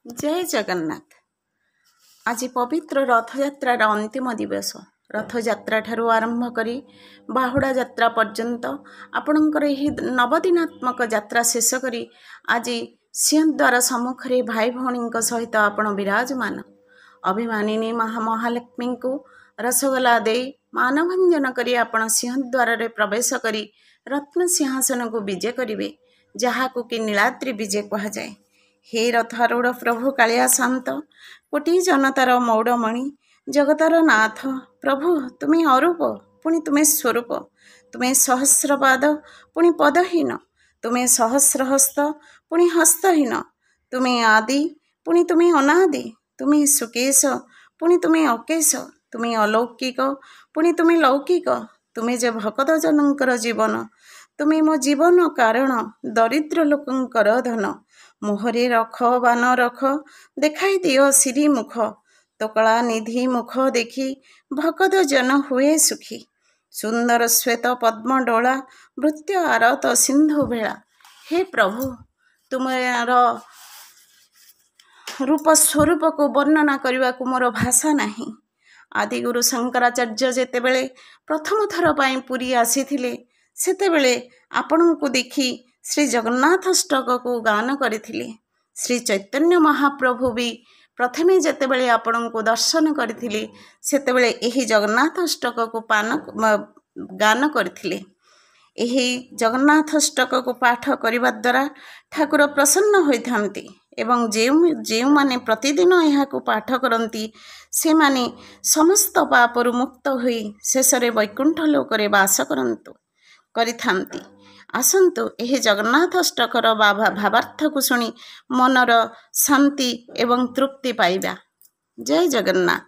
जय जगन्नाथ। आज पवित्र रथयात्रार अंतिम दिवस। रथयात्रा ठारू आरंभ करी बाहुड़ा यात्रा पर्यंत आपणकर यही नवदिनात्मक यात्रा शेष करी आज सिंहद्वार सम्मुखें भाई भौणी सहित आपण विराजमान। अभिमानिनी महालक्ष्मी को रसगोला दे मानभंजन करी आपण सिंहद्वार रे प्रवेश करी रत्न सिंहासन को विजय करिवे, जहाकु कि नीलाद्रि विजय कहा जाए। हे रथारूढ़ प्रभु कालिया शांत, कोटि जनतार मौड़मणि, जगतर नाथ प्रभु तुम्हें अरूप पुणी तुम्हें स्वरूप, तुम्हें सहस्रपाद पुणी पदहीन, तुम्हें सहस्रहस्त पुणी हस्तहीन, तुम्हें आदि पुणी तुम्हें अनादि, तुम्हें सुकेश पुणी तुम्हें अकेश, तुम्हें अलौकिक पुणी तुम्हें लौकिक, तुम्हें जे भक्त जनकर जीवन, तुम्हें मो जीवन कारण, दरिद्र लोकंकर धन, मुहरे रख बान रख, देखाई दियो श्री मुख, तो कला निधि मुख देखी भगत जन हुए सुखी। सुंदर श्वेत पद्म डोला भृत्य आरत सिंधु भेला। हे प्रभु तुम्हार रूप स्वरूप को वर्णना करने को मोर भाषा नहीं। आदिगुरु शंकराचार्य जेतेबेले प्रथम थर पाई पुरी आसीथिले सेतेबेले आपण को देखी श्री जगन्नाथ अष्टक को गान करथिले। श्री चैतन्य महाप्रभु भी प्रथमे जेतेबेले आपण को दर्शन करथिले सेतेबेले एही जगन्नाथ अष्टक को गान करथिले। एही जगन्नाथ अष्टक को पाठ करिबा द्वारा ठाकुर प्रसन्न होइथांती एवं जे माने प्रतिदिन यह को पाठ करती से माने समस्त पापरु मुक्त होई शेषरे वैकुंठ लोकरे वास करिथांती। आसंतु एही जगन्नाथ अष्टकर भावार्थ को शुणी मनर शांति एवं तृप्ति पाइबा। जय जगन्नाथ।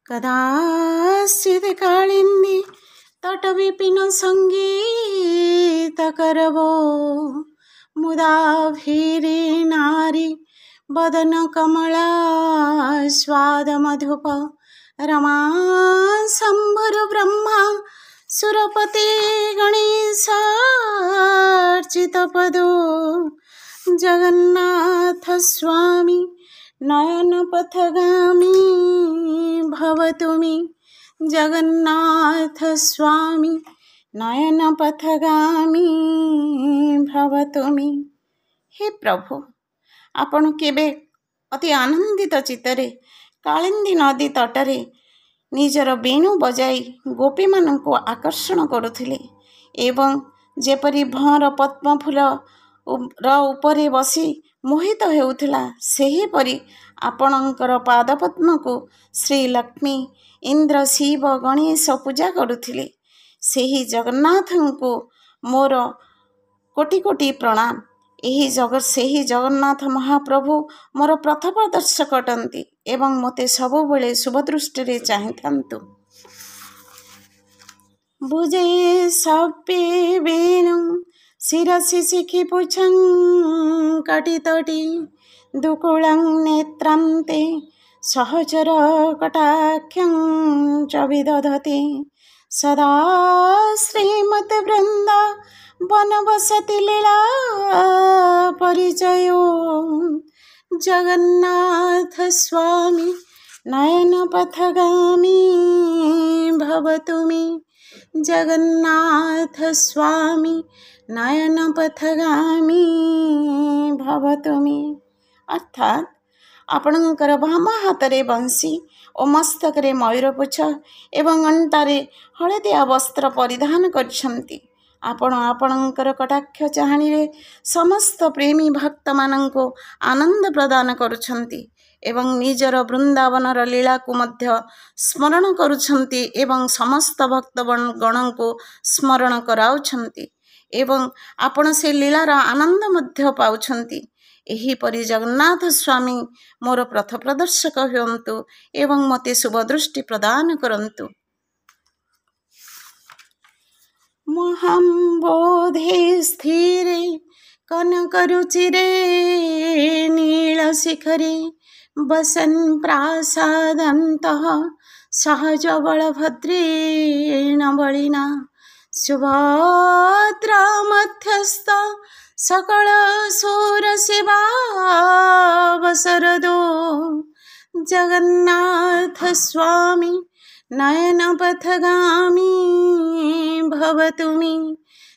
कदाचित् कालिंदी तट विपिन संगीत करबो, मुदा भीरे नारी बदन कमला स्वाद मधुप, रमा शंभर ब्रह्मा सुरपति गणेशार्चित पदो, जगन्नाथ स्वामी नयन पथगामी भवतुमि, जगन्नाथ स्वामी नयन पथगामी भवतुमि। हे प्रभु आपण केबे अति आनंदित चित्तरे कालिंदी नदी तटरे निजर वेणु बजाई गोपी मान को आकर्षण करुथिले एवं जेपरी भंवर पद्म फूल उपरे बसी मोहित हेउथिला सेही परी आपणकर पादपद्म को श्री लक्ष्मी इंद्र शिव गणेश पूजा करुथिले। सेही जगन्नाथ को मोर कोटि कोटि प्रणाम। सेही जगन्नाथ महाप्रभु मोर पथ प्रदर्शक अटंती एवं मते सबुबले शुभदृष्टि चाहिथांतु। बुझे सप्पे वेणु शिरसि शिखि पुछं कटितटी, दुकुलं नेत्रान्ते सहचर कटाक्षं च विदधते, सदा श्रीमत् वृंदा वनवसति लीला परिचयो, जगन्नाथ स्वामी नयन पथगामी भवतुमि, जगन्नाथ स्वामी नयन पथगामी भवतुमि। अर्थात आपणकर बाम हाथरे बंशी और मस्तकरे मयूरपुछ एवं अंटारे हलदिया वस्त्र परिधान करछंती। आपणकर कटाक्ष चाहणीरे समस्त प्रेमी भक्त मानंको आनंद प्रदान करुछंती एवं निजर वृंदावनर लीला को मध्य स्मरण करुछंती एवं समस्त भक्त गण को स्मरण कराउछंती एवं आपण से लीलार आनंद मध्य पाउछंती। एही परि जगन्नाथ स्वामी मोर पथ प्रदर्शक हुअन्तु एवं मते शुभ दृष्टि प्रदान करन्तु। महाम्बोधे स्थिरे कनकरुचिरे नील शिखरे, वसन् प्रासादन्तः सहज बलभद्रेण बलिना, सुभद्रा मध्यस्थ सकल सुर शिवा शरदो जगन्नाथ स्वामी नयन पथगामी भवतु मे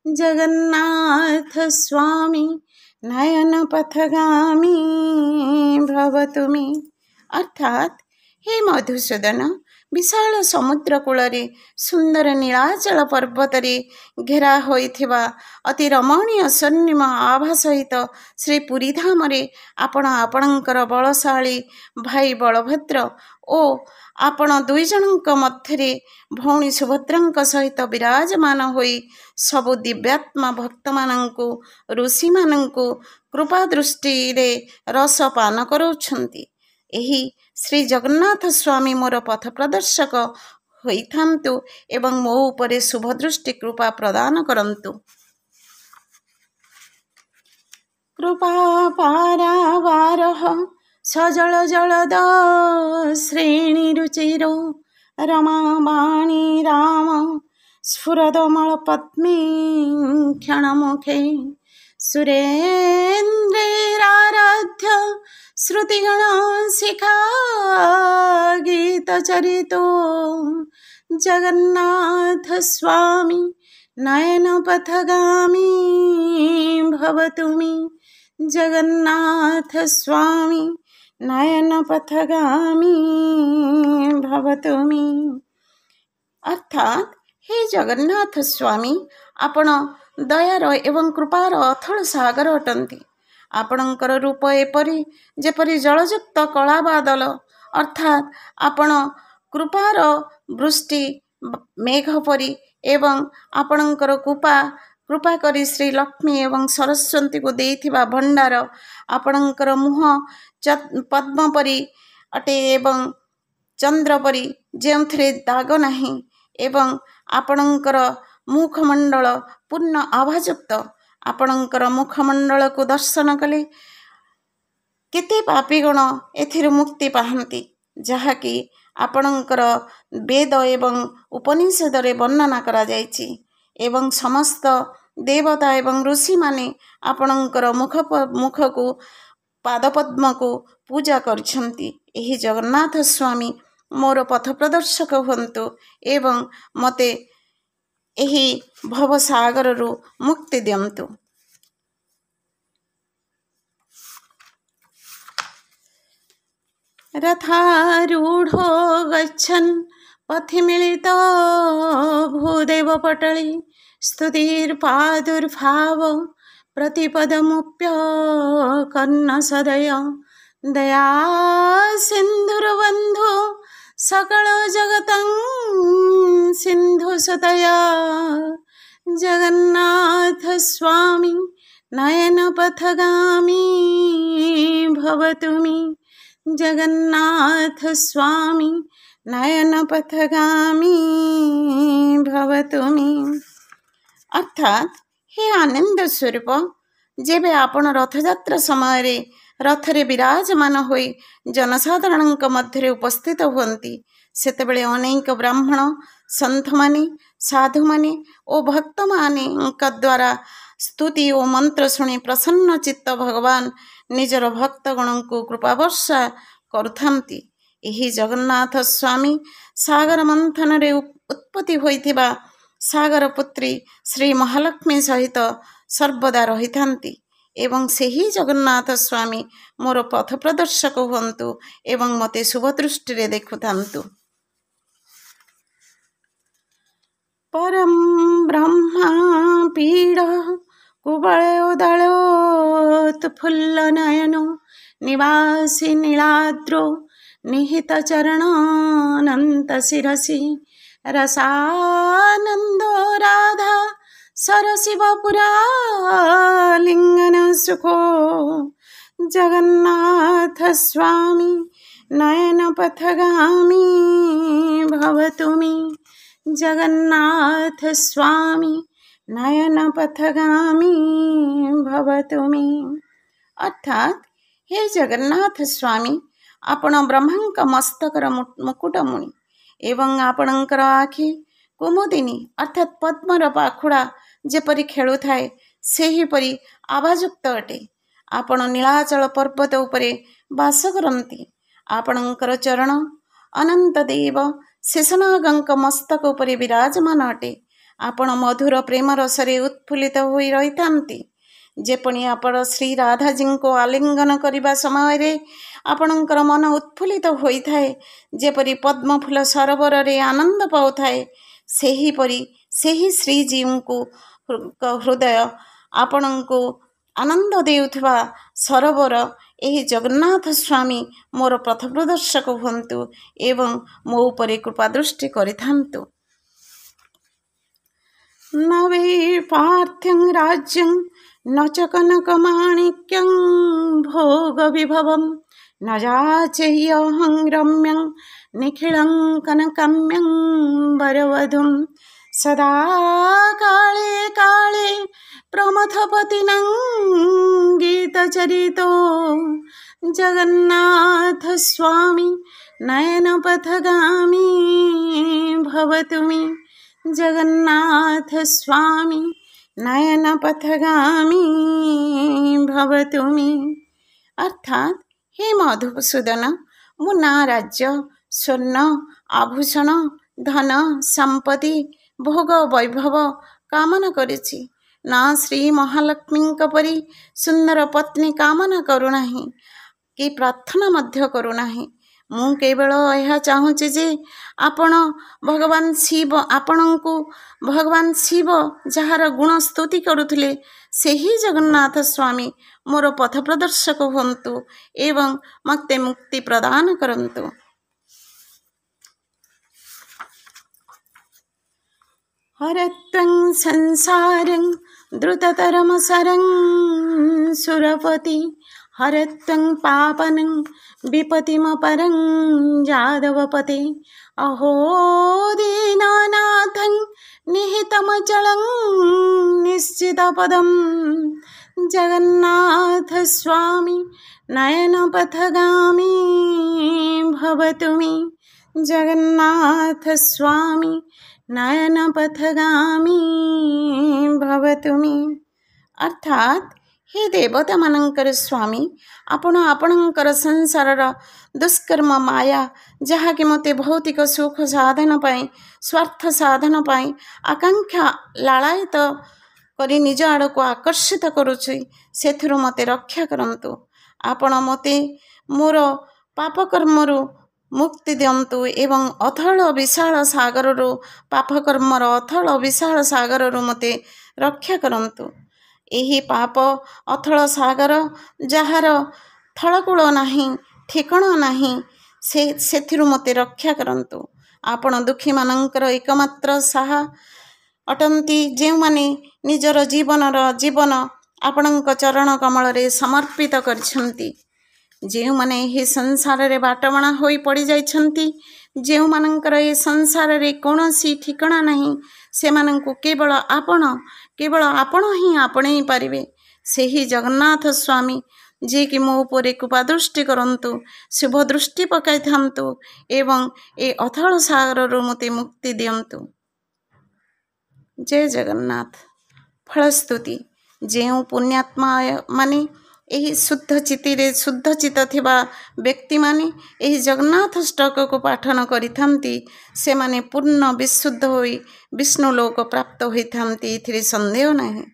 जगन्नाथ स्वामी नयन पथगामी भवतु मे। अर्थात हे मधुसूदन, विशाल समुद्र कूଳରେ सुंदर नीलाचल पर्वतरे घेरा होइथिबा अति रमणीय स्वर्णिम आभा सहित श्री पुरीधामरे आपण आपणकर बलशाली भाई बलभद्र ओ आपण दुई जनक मध्यरे भौणी सुभद्रांक सहित विराजमान होई सबु दिव्यात्मा भक्त मानंकु ऋषि मानंकु कृपा दृष्टि रे रस पान करूछंती। एही श्री जगन्नाथ स्वामी मोर पथ प्रदर्शक होइथान्तु एवं मो उपरे शुभ दृष्टि कृपा प्रदान करन्तु। कृपा पारावारः सजल जलद श्रेणी रुचिरो रमा वाणी राम स्फुरदमल पद्मे क्षणमुखे सुरेन्द्रेराराध्य श्रुतिगण शिखा गीत चरितो जगन्नाथ स्वामी नयन पथगामी भवतु मे जगन्नाथ स्वामी नयन पथगामी भवतु मे। अर्थात हे जगन्नाथ स्वामी, आपण दयार एवं कृपार अथल सागर अटंती। आपणकर रूप एपरी जेपरी जलयुक्त कला बादल, अर्थात आपण कृपार वृष्टि मेघ परी एवं आपणकर कृपा करी श्री लक्ष्मी एवं सरस्वती को देइथिबा भंडार, आपणकर मुह पद्म परी अटे एवं चंद्र परी जेउथिरे दाग नाही एवं आपणकर मुखमंडल पूर्ण आभायुक्त। आपणकर मुखमंडल को दर्शन कले केते पापीगण एथिरु मुक्ति पाहंती, जहाँकि आपणकर वेद एवं उपनिषद रे वर्णना करा जायछि एवं समस्त देवता एवं ऋषि माने आपणकर मुख को पादपद्म को पूजा करछंती। एही जगन्नाथ स्वामी मोर पथ प्रदर्शक हुंतु एवं मते एही भव सागर रु मुक्ति दियंतु। रथारूढ़ो गच्छन् पथि मिलित भूदेव पटली स्तुतिर्पादुर्भाव प्रतिपदमुप्य कर्ण सदय दया सिन्धुर्बन्धु सकल जगतं सिन्धु सुतया जगन्नाथ स्वामी नयन पथगामी भवतु मे जगन्नाथ स्वामी नयन पथगामी भवतु मे। अर्थात हे आनंद स्वरूप, जेबे आपण रथयात्रा समय रथरे विराजमान होई जनसाधारणଙ୍କ ମଧ୍ୟରେ उपस्थित हुअନ୍ତି, सेतेबेले अनेक ब्राह्मण संत माने साधु माने ओ भक्त मानेଙ୍କ द्वारा स्तुति ओ मंत्र शुणी प्रसन्न चित्त भगवान निजर भक्तगणଙ୍କୁ कृपा वर्षा करुथांती। एही जगन्नाथ स्वामी सागर मंथन रे उत्पत्ति होइथिबा सागर पुत्री श्री महालक्ष्मी सहित सर्वदा रहिथांती एवं सेही जगन्नाथ स्वामी मोर पथ प्रदर्शक हुंतु एवं मते शुभ दृष्टि रे देखुथांतु। परम ब्रह्मा पीड़ कुवलयोदलोत्फुल्ल नयनो निवासी नीलाद्रो निहित चरणानंत शिरसि रसानंदो राधा सरशिवपुरा लिंगन सुखो जगन्नाथ स्वामी नयन पथगामी भवतु मे जगन्नाथ स्वामी नयन पथगामी भवतु मे। अर्थात हे जगन्नाथ स्वामी, आपण ब्रह्मांक मस्तकर मुकुटमुनि एवं आपणकर आखि कुमुदिनी अर्थात पद्मर पाखुड़ा जेपरी खेलु थाए सेहीपरि आभायुक्त अटे। आपण ନୀଳାଚଳ ପର୍ବତ ଉପରେ ବାସ କରନ୍ତି। ଆପଣଙ୍କର ଚରଣ ଅନନ୍ତ ଦେବ ଶେଷନାଗଙ୍କ ମସ୍ତକ ଉପରେ ବିରାଜମାନ ଅଟେ। ଆପଣ ମଧୁର ପ୍ରେମ ରସରେ ଉତ୍ଫୁଲ୍ଲିତ ହୋଇ ରହିଥାନ୍ତି। ଯେପରି ଆପଣ ଶ୍ରୀ ରାଧାଜୀଙ୍କୁ ଆଲିଙ୍ଗନ କରିବା ସମୟରେ ଆପଣଙ୍କର ମନ ଉତ୍ଫୁଲ୍ଲିତ ହୋଇଥାଏ, ଯେପରି ପଦ୍ମଫୁଲ ସରୋବରରେ ଆନନ୍ଦ ପାଉଥାଏ, ସେହିପରି ସେହି ଶ୍ରୀଜୀଉଙ୍କୁ ହୃଦୟ ଆପଣଙ୍କୁ ଆନନ୍ଦ ଦେଉଥିବା ସରୋବର ଏହି ଜଗନ୍ନାଥ ସ୍ୱାମୀ ମୋର ପଥପ୍ରଦର୍ଶକ ହୁଅନ୍ତୁ ଏବଂ ମୋ ଉପରେ କୃପା ଦୃଷ୍ଟି କରିଥାନ୍ତୁ। न वै पार्थ्यं राज्यं न च कनकमाणिक्यं भोगविभवं न याचेऽहं रम्यं निखिलं कनकाम्यं वरवधुं सदा काले काले प्रमथपतिनं गीतचरितो जगन्नाथ स्वामी नयनपथगामी भवतु मे। जगन्नाथ स्वामी नयनपथगामी भवतु मे। अर्थात हे मधुसूदन, मु ना राज्य स्वर्ण आभूषण धन संपत्ति भोग वैभव कामना करिछि, ना श्री महालक्ष्मीଙ୍କ परि सुंदर पत्नी कामना करूनाही कि प्रार्थना मध्य करूनाही। ମୁଁ କେବଳ ଏହା ଚାହୁଁଛି ଯେ ଆପଣ ଭଗବାନ ଶିବ ଯାହାର ଗୁଣ ସ୍ତୁତି କରୁଥିଲେ ସେହି ଜଗନ୍ନାଥ ସ୍ୱାମୀ ମୋର ପଥ ପ୍ରଦର୍ଶକ ହୁଅନ୍ତୁ ଏବଂ ମୋତେ ମୁକ୍ତି ପ୍ରଦାନ କରନ୍ତୁ। हरत्वं संसारं द्रुततरमसरं सुरपति हरत्वं पापनं विपतिमपरं जादवपते अहो दीनानाथं निहितमचलं निश्चितपदं जगन्नाथ स्वामी नयनपथगामी भवतु मे। जगन्नाथ स्वामी नयनपथगामी भवतु मे। अर्थात हे देवता मानकर स्वामी, आपण आपणकर संसारर दुष्कर्म माया जहाँकि मते भौतिक सुख साधन पाई स्वार्थ साधन पाई आकांक्षा लालायित करी निज आड़क आकर्षित करुछि, सेथिरु मते रक्षा करंतु। आपण मते मोर पापकर्मरु मुक्ति दियंतु एवं अथल विशाल सागररु पापकर्मर अथल विशाल सागररु मते रक्षा करंतु। एही पाप अथल सागर जହାର थलकूल नाही ठिकଣା नाही सेथिरु मते रक्षा करंतु। आपण दुखी मानकर एकमात्र साहा अटंती, जेउ माने निजर जीवन आपणक चरण कमल रे समर्पित करछंती, जेउ माने हे संसार रे बाटमणा होई पड़ी जाइछंती, जेउ मानकर ए संसार रे कोनोसी ठिकଣା नाही, से मानंकु केवल आपण ही आपणे पारिबे। सेही जगन्नाथ स्वामी जे कि मो उपरे कृपा दृष्टि करंतु, शुभ दृष्टि पकाई थांतु एवं ए अथल सागर मते मुक्ति दियंतु। जय जगन्नाथ। फलस्तुति जेउ पुण्यात्मा माने एही शुद्ध चित्तिरे शुद्ध चित्त थिबा व्यक्ति माने एही जगन्नाथ स्तक को पाठन करिथांती, से माने पूर्ण विशुद्ध होई विष्णु लोक प्राप्त होइथांती, एथिरे संदेह नाही।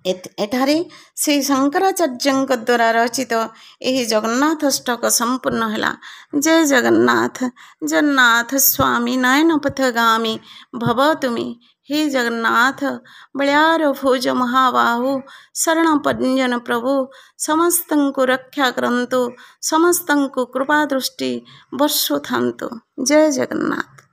एठारे श्री शंकराचार्यଙ୍କ द्वारा रचित एही जगन्नाथ स्तक संपूर्ण हैला। जय जगन्नाथ। जगन्नाथ स्वामी नयन पथगामी भवतु मे। हे जगन्नाथ बलियार भुज महाबाहु शरण पंजन प्रभु, समस्तंकु रक्षा करंतु, समस्तंकु कृपा दृष्टि वर्षु थांतु। जय जगन्नाथ।